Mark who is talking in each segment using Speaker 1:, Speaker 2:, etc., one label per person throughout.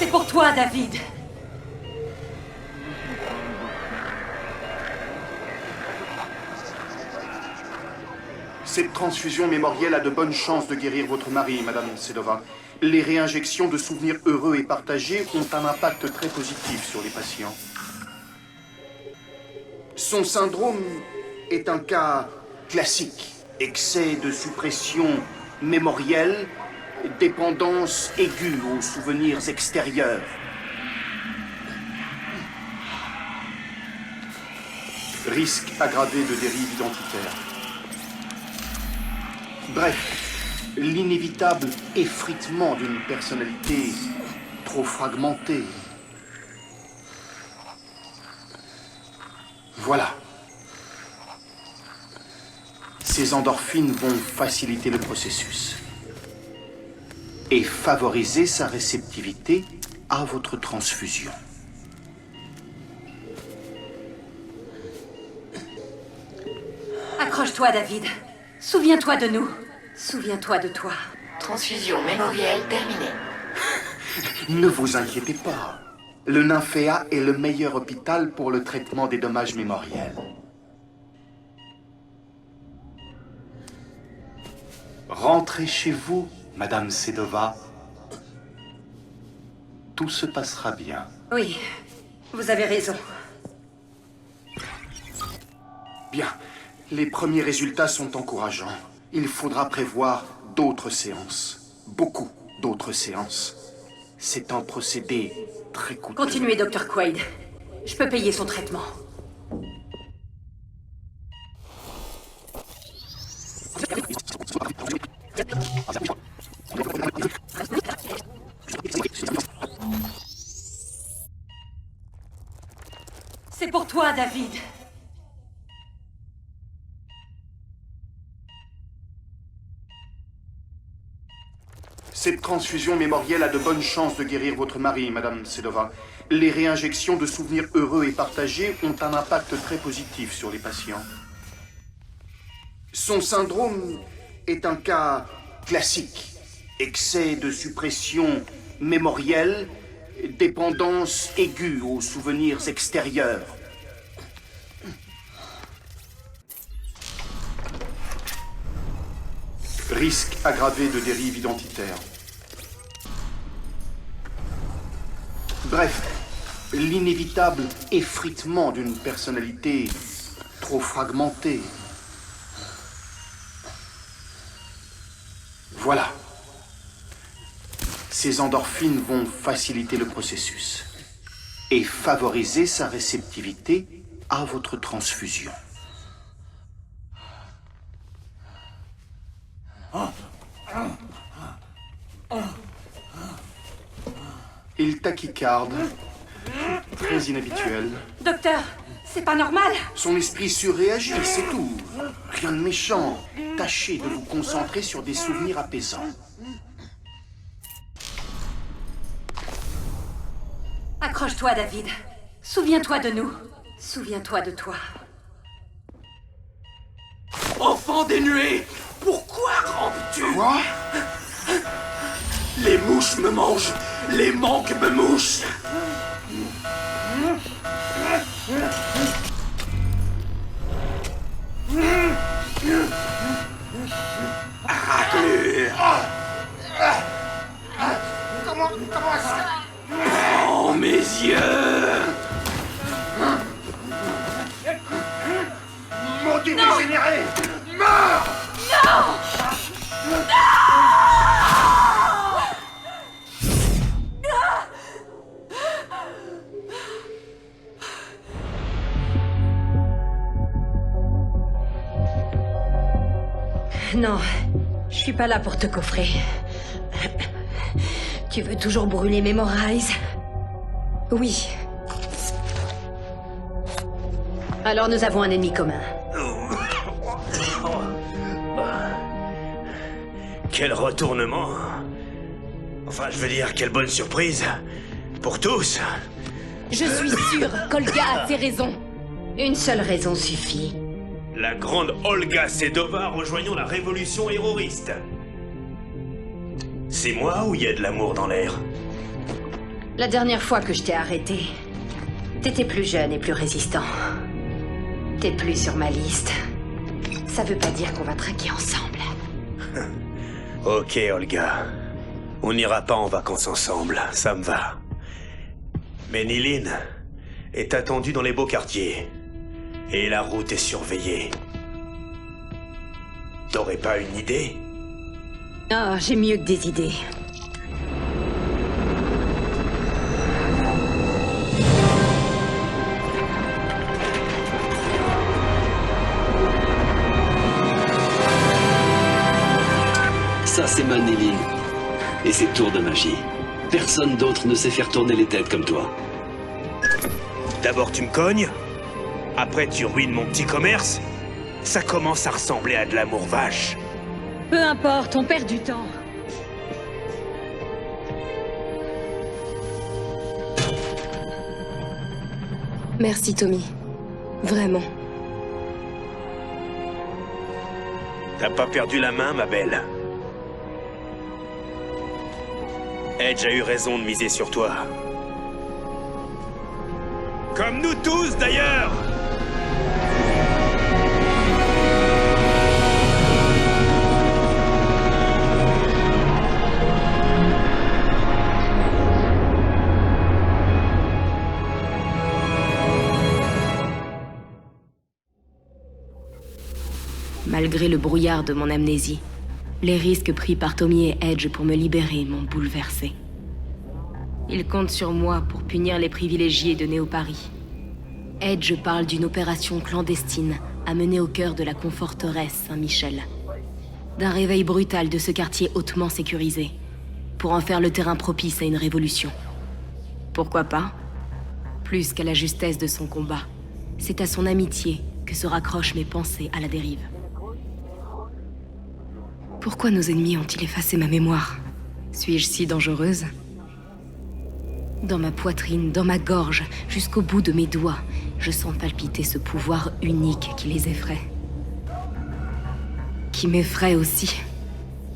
Speaker 1: C'est pour toi, David.
Speaker 2: Cette transfusion mémorielle a de bonnes chances de guérir votre mari, Madame Sedova. Les réinjections de souvenirs heureux et partagés ont un impact très positif sur les patients. Son syndrome est un cas classique. Excès de suppression mémorielle, dépendance aiguë aux souvenirs extérieurs. Risque aggravé de dérive identitaire. Bref, l'inévitable effritement d'une personnalité trop fragmentée. Voilà. Ces endorphines vont faciliter le processus et favoriser sa réceptivité à votre transfusion.
Speaker 1: Accroche-toi, David. Souviens-toi de nous. Souviens-toi de toi.
Speaker 3: Transfusion mémorielle terminée.
Speaker 2: Ne vous inquiétez pas. Le Nymphéa est le meilleur hôpital pour le traitement des dommages mémoriels. Rentrez chez vous, Madame Sedova. Tout se passera bien.
Speaker 1: Oui, vous avez raison.
Speaker 2: Bien. Les premiers résultats sont encourageants. Il faudra prévoir d'autres séances. Beaucoup d'autres séances. C'est un procédé très coûteux.
Speaker 1: Continuez, Dr. Quaid. Je peux payer son traitement. C'est pour toi, David.
Speaker 2: Cette transfusion mémorielle a de bonnes chances de guérir votre mari, Madame Sedova. Les réinjections de souvenirs heureux et partagés ont un impact très positif sur les patients. Son syndrome est un cas classique. Excès de suppression mémorielle, dépendance aiguë aux souvenirs extérieurs. Risque aggravé de dérive identitaire. Bref, l'inévitable effritement d'une personnalité trop fragmentée. Voilà. Ces endorphines vont faciliter le processus et favoriser sa réceptivité à votre transfusion. Il tachycarde, très inhabituel.
Speaker 1: Docteur, c'est pas normal.
Speaker 2: Son esprit surréagit, c'est tout. Rien de méchant. Tâchez de vous concentrer sur des souvenirs apaisants.
Speaker 1: Accroche-toi, David. Souviens-toi de nous. Souviens-toi de toi.
Speaker 4: Enfant des nuées, pourquoi rampes-tu?
Speaker 2: Quoi?
Speaker 4: Les mouches me mangent, les manques me mouchent. Raclure.
Speaker 2: Comment ça?
Speaker 4: Oh, mes yeux.
Speaker 2: Maudit dégénéré! Meurs!
Speaker 1: Non, je suis pas là pour te coffrer. Tu veux toujours brûler Memorize? Oui. Alors nous avons un ennemi commun.
Speaker 5: Quel retournement. Enfin, je veux dire, quelle bonne surprise. Pour tous.
Speaker 1: Je suis sûre qu'Olga a ses raisons. Une seule raison suffit.
Speaker 5: La grande Olga Sedova rejoignant la révolution héroïste. C'est moi ou il y a de l'amour dans l'air?
Speaker 1: La dernière fois que je t'ai arrêté, t'étais plus jeune et plus résistant. T'es plus sur ma liste. Ça veut pas dire qu'on va traquer ensemble.
Speaker 5: Ok, Olga. On n'ira pas en vacances ensemble, ça me va. Mais Nilin est attendue dans les beaux quartiers. Et la route est surveillée. T'aurais pas une idée?
Speaker 1: Ah, j'ai mieux que des idées.
Speaker 6: Ça, c'est ma Nilin. Et ses tours de magie. Personne d'autre ne sait faire tourner les têtes comme toi.
Speaker 5: D'abord tu me cognes, après tu ruines mon petit commerce. Ça commence à ressembler à de l'amour vache.
Speaker 1: Peu importe, on perd du temps.
Speaker 7: Merci, Tommy. Vraiment.
Speaker 5: T'as pas perdu la main, ma belle. Edge a eu raison de miser sur toi. Comme nous tous, d'ailleurs!
Speaker 7: Malgré le brouillard de mon amnésie, les risques pris par Tommy et Edge pour me libérer m'ont bouleversé. Ils comptent sur moi pour punir les privilégiés de Néo-Paris. Edge parle d'une opération clandestine à mener au cœur de la conforteresse Saint-Michel. D'un réveil brutal de ce quartier hautement sécurisé, pour en faire le terrain propice à une révolution. Pourquoi pas? Plus qu'à la justesse de son combat, c'est à son amitié que se raccrochent mes pensées à la dérive. Pourquoi nos ennemis ont-ils effacé ma mémoire? Suis-je si dangereuse? Dans ma poitrine, dans ma gorge, jusqu'au bout de mes doigts, je sens palpiter ce pouvoir unique qui les effraie. Qui m'effraie aussi.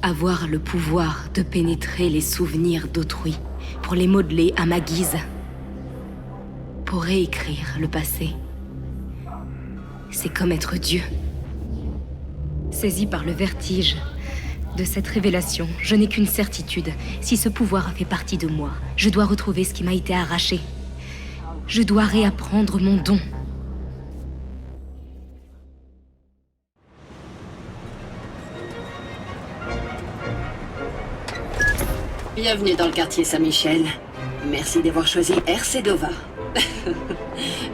Speaker 7: Avoir le pouvoir de pénétrer les souvenirs d'autrui, pour les modeler à ma guise. Pour réécrire le passé. C'est comme être Dieu. Saisi par le vertige de cette révélation, je n'ai qu'une certitude. Si ce pouvoir a fait partie de moi, je dois retrouver ce qui m'a été arraché. Je dois réapprendre mon don.
Speaker 8: Bienvenue dans le quartier Saint-Michel. Merci d'avoir choisi Air Sedova.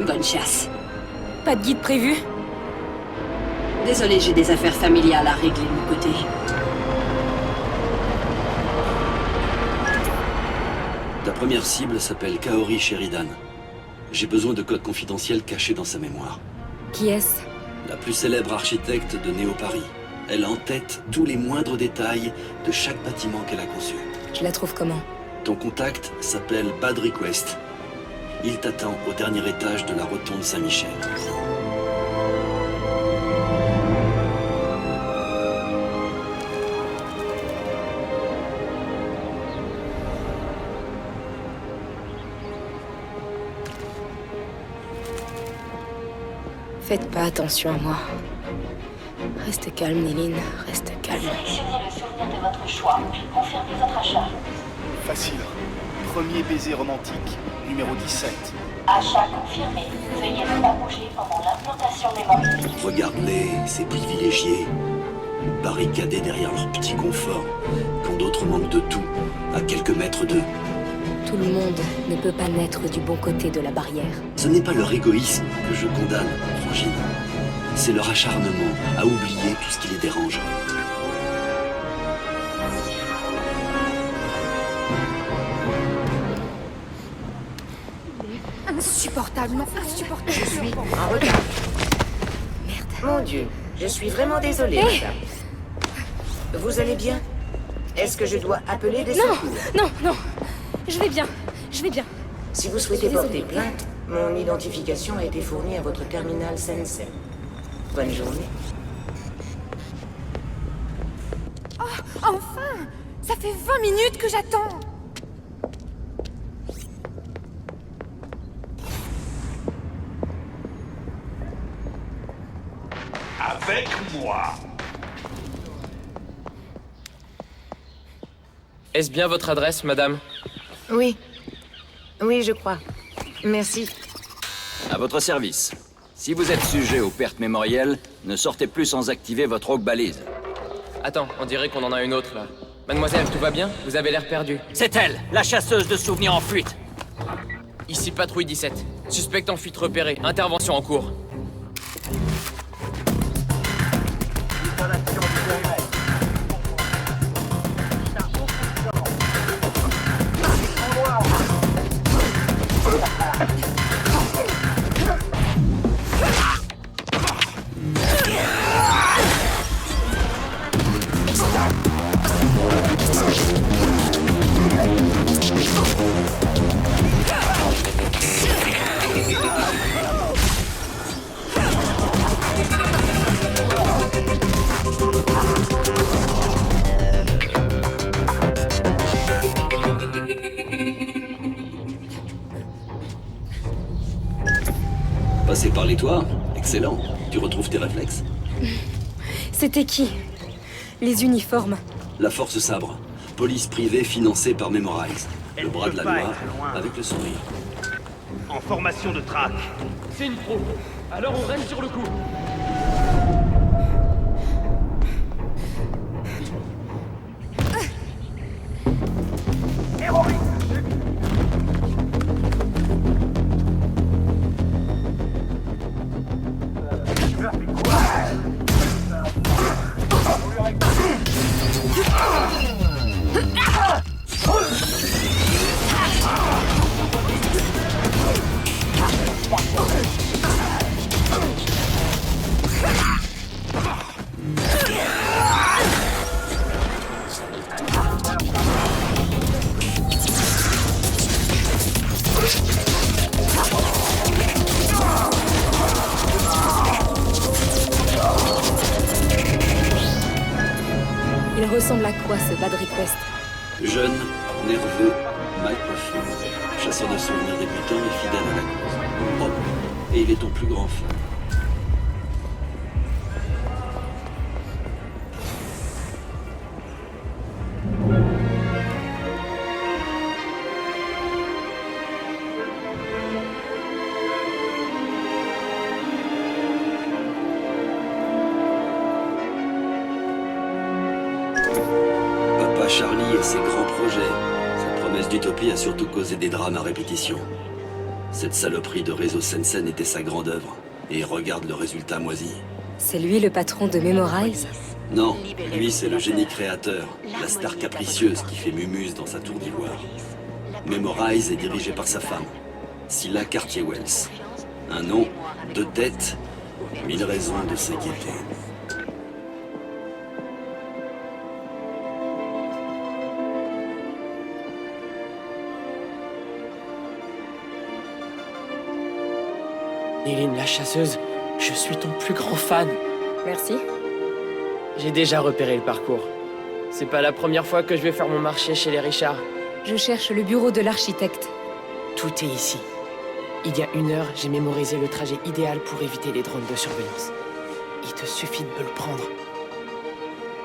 Speaker 8: Bonne chasse.
Speaker 7: Pas de guide prévu?
Speaker 8: Désolé, j'ai des affaires familiales à régler de mon côté.
Speaker 6: Ta première cible s'appelle Kaori Sheridan. J'ai besoin de codes confidentiels cachés dans sa mémoire.
Speaker 7: Qui est-ce?
Speaker 6: La plus célèbre architecte de Néo-Paris. Elle a en tête tous les moindres détails de chaque bâtiment qu'elle a conçu.
Speaker 7: Je la trouve comment?
Speaker 6: Ton contact s'appelle Bad Request. Il t'attend au dernier étage de la rotonde Saint-Michel.
Speaker 7: Faites pas attention à moi. Reste calme, Nilin, reste calme.
Speaker 3: Sélectionnez le souvenir de votre choix, puis confirmez votre achat.
Speaker 2: Facile. Premier baiser romantique, numéro 17.
Speaker 3: Achat confirmé. Veuillez ne pas bouger pendant l'implantation mémorielle.
Speaker 6: Regarde-les, ces privilégiés. Barricadés derrière leur petit confort, quand d'autres manquent de tout, à quelques mètres d'eux.
Speaker 7: Tout le monde ne peut pas naître du bon côté de la barrière.
Speaker 6: Ce n'est pas leur égoïsme que je condamne, Frangine. C'est leur acharnement à oublier tout ce qui les dérange.
Speaker 9: Insupportable, non, insupportable.
Speaker 3: Je suis en retard.
Speaker 7: Merde.
Speaker 3: Mon Dieu, je suis vraiment désolée, madame. Vous allez bien? Est-ce que je dois appeler des
Speaker 7: Non,
Speaker 3: secours?
Speaker 7: non, non. Je vais bien, je vais bien.
Speaker 3: Si vous souhaitez
Speaker 7: Désolée.
Speaker 3: porter plainte, mon identification a été fournie à votre terminal Sensei. Bonne journée.
Speaker 9: Enfin! Ça fait 20 minutes que j'attends!
Speaker 4: avec moi.
Speaker 10: Est-ce bien votre adresse, madame?
Speaker 3: Oui. Oui, je crois. Merci.
Speaker 11: À votre service. Si vous êtes sujet aux pertes mémorielles, ne sortez plus sans activer votre rogue balise.
Speaker 10: Attends, on dirait qu'on en a une autre, là. Mademoiselle, tout va bien? Vous avez l'air perdu.
Speaker 11: C'est elle, la chasseuse de souvenirs en fuite.
Speaker 10: Ici patrouille 17. Suspect en fuite repéré. Intervention en cours.
Speaker 6: Passer par les toits? Excellent. Tu retrouves tes réflexes?
Speaker 9: C'était qui? Les uniformes.
Speaker 6: La Force Sabre. Police privée financée par Memorize. Le bras de la loi, avec le sourire.
Speaker 4: En formation de traque.
Speaker 10: C'est une pro. Alors on reste sur le coup.
Speaker 9: Il ressemble à quoi ce bad request?
Speaker 6: Jeune, nerveux, mal coiffé. Chasseur de souvenirs débutant et fidèle à la cause. Propre. Et il est ton plus grand fan. Papa Charlie et ses grands projets. Sa promesse d'utopie a surtout causé des drames à répétition. Cette saloperie de réseau Sensen était sa grande œuvre. Et regarde le résultat moisi.
Speaker 9: C'est lui le patron de Memorize?
Speaker 6: Non, lui c'est le génie créateur, la star capricieuse qui fait mumuse dans sa tour d'ivoire. Memorize est dirigé par sa femme, Scylla Cartier-Wells. Un nom, deux têtes, 1000 raisons de s'inquiéter.
Speaker 10: Néline, la chasseuse, je suis ton plus grand fan.
Speaker 9: Merci.
Speaker 10: J'ai déjà repéré le parcours. C'est pas la première fois que je vais faire mon marché chez les Richard.
Speaker 9: Je cherche le bureau de l'architecte.
Speaker 10: Tout est ici. Il y a 1 heure, j'ai mémorisé le trajet idéal pour éviter les drones de surveillance. Il te suffit de me le prendre.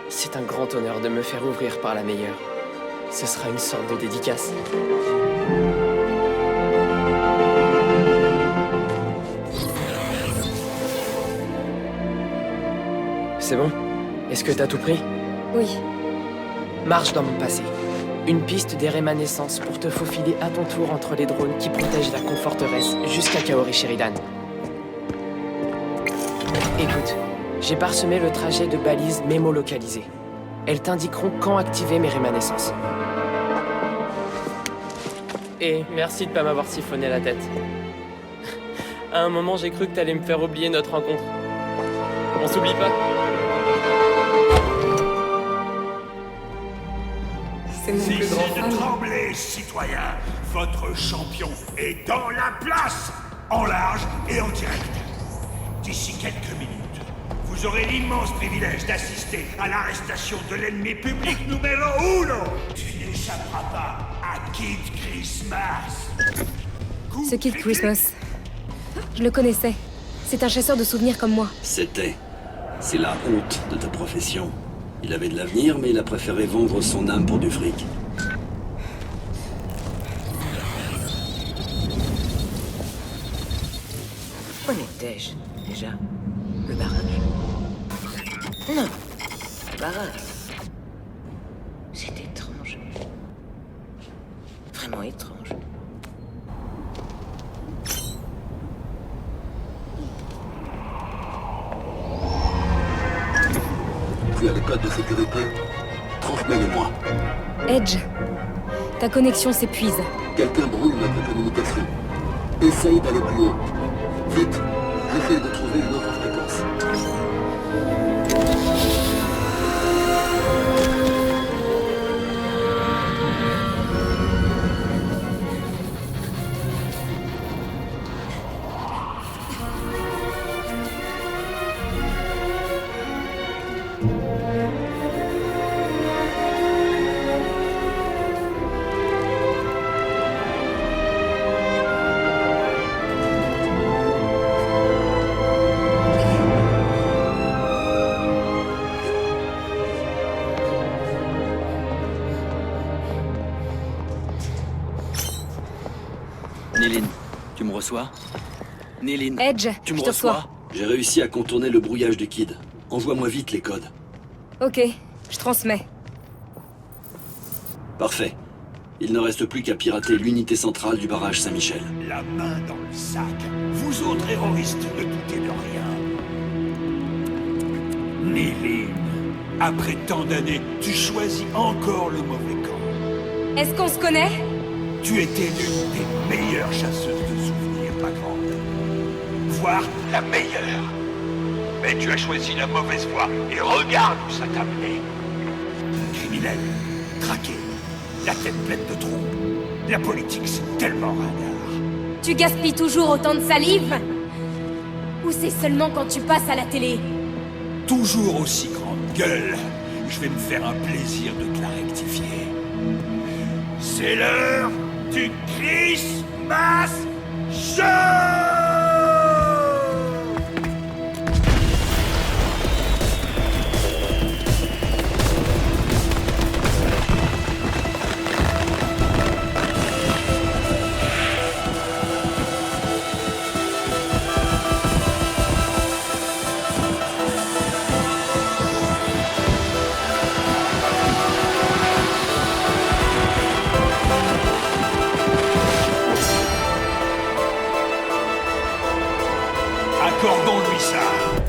Speaker 10: C'est un grand honneur de me faire ouvrir par la meilleure. Ce sera une sorte de dédicace. C'est bon? Est-ce que t'as tout pris?
Speaker 9: Oui.
Speaker 10: Marche dans mon passé. Une piste des rémanescences pour te faufiler à ton tour entre les drones qui protègent la conforteresse jusqu'à Kaori Sheridan. Écoute, j'ai parsemé le trajet de balises mémo-localisées. Elles t'indiqueront quand activer mes rémanescences. Et merci de pas m'avoir siphonné la tête. À un moment, j'ai cru que t'allais me faire oublier notre rencontre. On s'oublie pas.
Speaker 9: C'est mon plus grand
Speaker 4: Cessez de
Speaker 9: fan.
Speaker 4: trembler, citoyens. Votre champion est dans la place, en large et en direct. D'ici quelques minutes, vous aurez l'immense privilège d'assister à l'arrestation de l'ennemi public numéro 1. Tu n'échapperas pas à Kid Christmas.
Speaker 9: Ce Kid Christmas. Je le connaissais. C'est un chasseur de souvenirs comme moi.
Speaker 6: C'était. C'est la honte de ta profession. Il avait de l'avenir, mais il a préféré vendre son âme pour du fric.
Speaker 3: Où en étais-je, déjà? Le barrage? Non, le barrage. C'est étrange. Vraiment étrange.
Speaker 6: Tu as les codes de sécurité? Transmets-les-moi.
Speaker 9: Edge, ta connexion s'épuise.
Speaker 6: Quelqu'un brouille notre communication. Essaye d'aller plus haut. Vite, j'essaie de trouver une autre fréquence.
Speaker 11: Nilin, tu me reçois? Nilin,
Speaker 9: Edge,
Speaker 11: tu me
Speaker 9: je te
Speaker 11: reçois?
Speaker 6: J'ai réussi à contourner le brouillage du Kid. Envoie-moi vite les codes.
Speaker 9: Ok, je transmets.
Speaker 6: Parfait. Il ne reste plus qu'à pirater l'unité centrale du barrage Saint-Michel.
Speaker 4: La main dans le sac. Vous autres terroristes, ne doutez de rien. Nilin, après tant d'années, tu choisis encore le mauvais camp.
Speaker 9: Est-ce qu'on se connaît?
Speaker 4: Tu étais l'une des meilleures chasseuses de souvenirs, ma grande. Voire la meilleure. Mais tu as choisi la mauvaise voie, et regarde où ça t'a mené. Criminel, traqué, la tête pleine de trous. La politique, c'est tellement radar.
Speaker 9: Tu gaspilles toujours autant de salive? Ou c'est seulement quand tu passes à la télé?
Speaker 4: Toujours aussi grande gueule. Je vais me faire un plaisir de te la rectifier. C'est l'heure du Christmas Show! Accordons-lui ça.